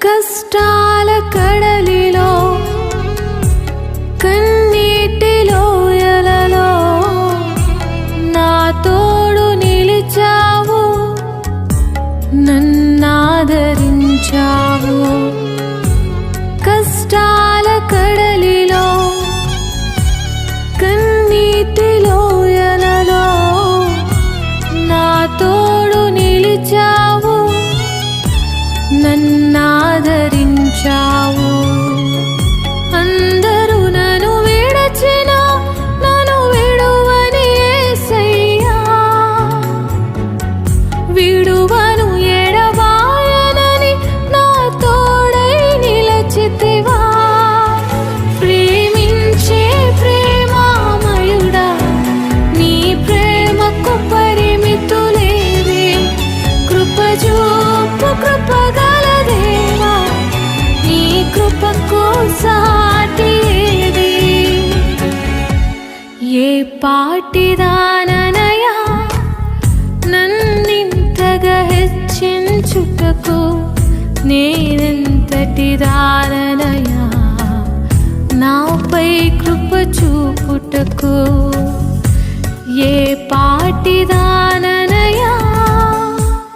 కష్టాల కడలిలో కన్నీటి లోయలలో నా తోడు నిలిచావు, నన్నాదరించావు. కష్టాల కడలిలో కన్నీటి లోయలలో నా తోడు నిలిచావు, నన్నాదరించావు. అందరూ నన్ను విడచిన నన్ను విడువని యేసయ్యా, విడువను ఎడబాయనని నా తోడై నిలచితివా. ప్రేమించే ప్రేమామయుడా, నీ ప్రేమకు పరిమితులేవే. కృపజూపు కృపగల దేవా, నీ కృపకు సాటి ఏది? ఏ పాటిదాననయా నన్నింతగా హెచ్చించుటకు, నేనెంతటి దాననయా నాపై కృప చూపుటకు. ఏ